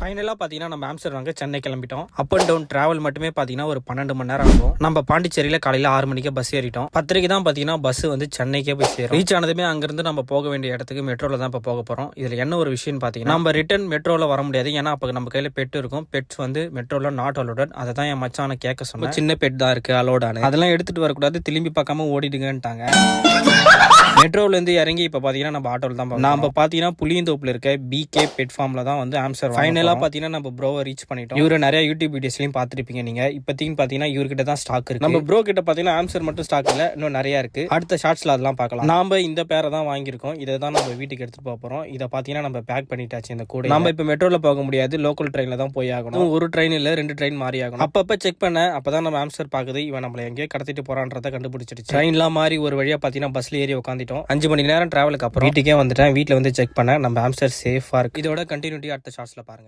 ஃபைனலாக பார்த்தீங்கன்னா நம்ம ஆம்ஸ்டர்டாம் சென்னை கிளம்பிட்டோம். அப் அண்ட் டவுன் டிராவல் மட்டுமே பார்த்தீங்கன்னா ஒரு 12 மணி நேரம் ஆகும். நம்ம பாண்டிச்சேரியில் காலையில் 6 மணிக்கு பஸ் ஏறிட்டோம். 10:30 தான் பார்த்தீங்கன்னா பஸ் வந்து சென்னைக்கே போய் சேரும். ரீச் ஆனதுமே அங்கிருந்து நம்ம போக வேண்டிய இடத்துக்கு மெட்ரோவில் தான் இப்போ போக போகிறோம். இதில் என்ன ஒரு விஷயம் பார்த்தீங்கன்னா நம்ம ரிட்டர்ன் மெட்ரோவில் வர முடியாது. ஏன்னா அப்போ நம்ம கையில் பெட் இருக்கும். பெட்ஸ் வந்து மெட்ரோவில் நாட் அலோடட். அதை தான் என் மச்சான கேட்க சொன்னேன். சின்ன பெட் தான் இருக்குது அலோடானு. அதெல்லாம் எடுத்துகிட்டு வரக்கூடாது, திரும்பி பார்க்காம ஓடிடுங்கன்ட்டாங்க. மெட்ரோலேருந்து இறங்கி இப்போ பார்த்தீங்கன்னா நம்ம ஆட்டோவில் தான் போகிறோம். நம்ம பார்த்தீங்கன்னா புளியந்தோப்பில் இருக்க பிகே பெட் ஃபார்மில் தான் வந்து ஆம்ஸ்டர் ஃபைனலாக பார்த்தீங்கன்னா நம்ம ப்ரோவை ரீச் பண்ணிட்டோம். இவரை நிறைய யூடியூப் வீடியோஸ்லையும் பார்த்துருப்பீங்க நீங்கள். இப்போதைக்கு பார்த்தீங்கன்னா இவர்கிட்ட தான் ஸ்டாக் இருக்குது. நம்ம ப்ரோ கிட்ட பார்த்தீங்கன்னா ஆம்ஸ்டர் மட்டும் ஸ்டாக் இல்லை, இன்னும் நிறையா இருக்குது. அடுத்த ஷார்ட்ஸில் அதெல்லாம் பார்க்கலாம். நாம இந்த பேரை தான் வாங்கியிருக்கோம். இதை தான் நம்ம வீட்டுக்கு எடுத்துகிட்டு போக போகிறோம். இதை பார்த்தீங்கன்னா நம்ம பேக் பண்ணிட்டாச்சு. இந்த கூட நம்ம இப்போ மெட்ரோவில் போக முடியாது, லோக்கல் ட்ரெயினில் தான் போய் ஆகணும். ஒரு ட்ரெயின் இல்லை 2 ட்ரெயின் மாறி ஆகணும். அப்பப்போ செக் பண்ண அப்போ தான் நம்ம ஆம்ஸ்டர் பார்க்குது இவன் நம்மளை எங்கேயோ கடத்திட்டு போகிறான்றதை கண்டுபிடிச்சிருச்சு. ட்ரெயின்லாம் மாறி ஒரு வழியாக பார்த்தீங்கன்னா பஸ்ல ஏறி உட்காந்துட்டோம். 5 மணி நேரம் டிராவலுக்கு அப்புறம் வீட்டுக்கே வந்துட்டேன். வீட்டில் வந்து செக் பண்ண நம்ம ஆம்ஸ்டர் சேஃபாக இருக்குது. இதோட கண்டினியூட்டி அடுத்த ஷார்ட்ஸில் பாருங்கள்.